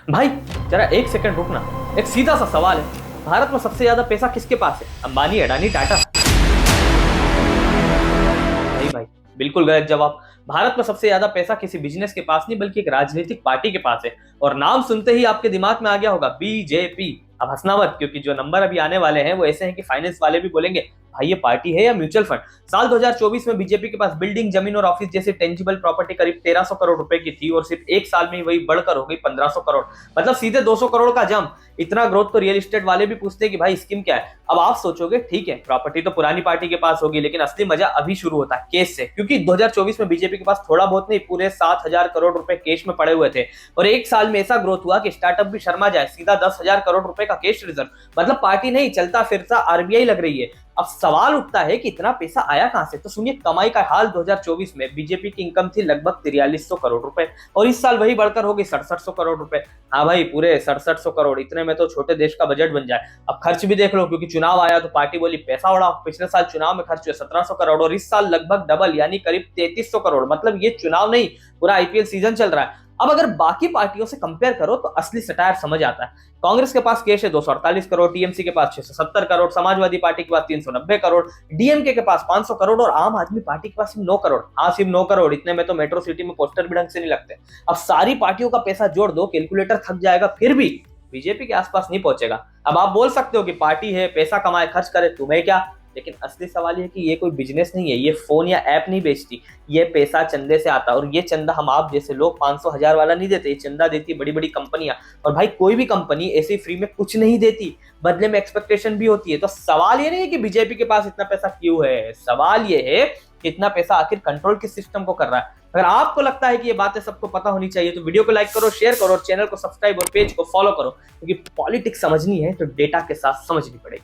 भाई जरा एक सेकंड रुकना। एक सीधा सा सवाल है, भारत में सबसे ज्यादा पैसा किसके पास है? अंबानी, अडानी, टाटा? नहीं भाई, बिल्कुल गलत जवाब। भारत में सबसे ज्यादा पैसा किसी बिजनेस के पास नहीं बल्कि एक राजनीतिक पार्टी के पास है। और नाम सुनते ही आपके दिमाग में आ गया होगा बीजेपी। अब हंसना मत, क्योंकि जो नंबर अभी आने वाले हैं वो ऐसे हैं कि फाइनेंस वाले भी बोलेंगे भाई ये पार्टी है या म्यूचुअल फंड। साल 2024 में बीजेपी के पास बिल्डिंग, जमीन और ऑफिस जैसी टेंजिबल प्रॉपर्टी करीब 1300 करोड़ रुपए की थी और सिर्फ एक साल में ही वही बढ़कर हो गई 1500 करोड़। मतलब सीधे 200 करोड़ का जंप। इतना ग्रोथ तो रियल एस्टेट वाले भी पूछते हैं कि भाई स्कीम क्या है। अब आप सोचोगे ठीक है, प्रॉपर्टी तो पुरानी पार्टी के पास होगी, लेकिन असली मजा अभी शुरू होता है केस से। क्योंकि 2024 में बीजेपी के पास थोड़ा बहुत नहीं, पूरे 7000 करोड़ रुपए केश में पड़े हुए थे। और एक साल में ऐसा ग्रोथ हुआ कि स्टार्टअप भी शर्मा जाए, सीधा 10,000 करोड़ रुपए का केश रिजर्व। मतलब पार्टी नहीं, चलता फिरता आरबीआई लग रही है। अब सवाल उठता है कि इतना पैसा आया कहां से? तो सुनिए कमाई का हाल। 2024 में बीजेपी की इनकम थी लगभग 4300 करोड़ रुपए और इस साल वही बढ़कर हो गई 6700 करोड़ रुपए। हाँ भाई, पूरे 6700 करोड़, इतने में तो छोटे देश का बजट बन जाए। अब खर्च भी देख लो, क्योंकि चुनाव आया तो पार्टी बोली पैसा उड़ाओ। पिछले साल चुनाव में खर्च हुए 1700 करोड़ और इस साल लगभग डबल यानी करीब 3300 करोड़। मतलब ये चुनाव नहीं, पूरा आईपीएल सीजन चल रहा है। अब अगर बाकी पार्टियों से कंपेयर करो तो असली सटायर समझ आता है। कांग्रेस के पास कैश है 248 करोड़, टीएमसी के पास 670 करोड़, समाजवादी पार्टी के पास 390 करोड़, डीएमके के पास 500 करोड़ और आम आदमी पार्टी के पास सिर्फ 9 करोड़। हाँ, सिर्फ 9 करोड़। इतने में तो मेट्रो सिटी में पोस्टर भी ढंग से नहीं लगते। अब सारी पार्टियों का पैसा जोड़ दो, कैलकुलेटर थक जाएगा, फिर भी बीजेपी के आसपास नहीं पहुंचेगा। अब आप बोल सकते हो कि पार्टी है, पैसा कमाए, खर्च करे, तुम्हें क्या। लेकिन असली सवाल ये कि ये कोई बिजनेस नहीं है, ये फोन या ऐप नहीं बेचती, ये पैसा चंदे से आता है। और ये चंदा हम आप जैसे लोग 500 1000 वाला नहीं देते, ये चंदा देती बड़ी बड़ी कंपनियां। और भाई कोई भी कंपनी ऐसे फ्री में कुछ नहीं देती, बदले में एक्सपेक्टेशन भी होती है। तो सवाल ये नहीं है कि बीजेपी के पास इतना पैसा क्यों है, सवाल ये है कि इतना पैसा आखिर कंट्रोल किस सिस्टम को कर रहा है। अगर आपको लगता है कि ये बातें सबको पता होनी चाहिए तो वीडियो को लाइक करो, शेयर करो और चैनल को सब्सक्राइब और पेज को फॉलो करो, क्योंकि पॉलिटिक्स समझनी है तो डेटा के साथ समझनी पड़ेगी।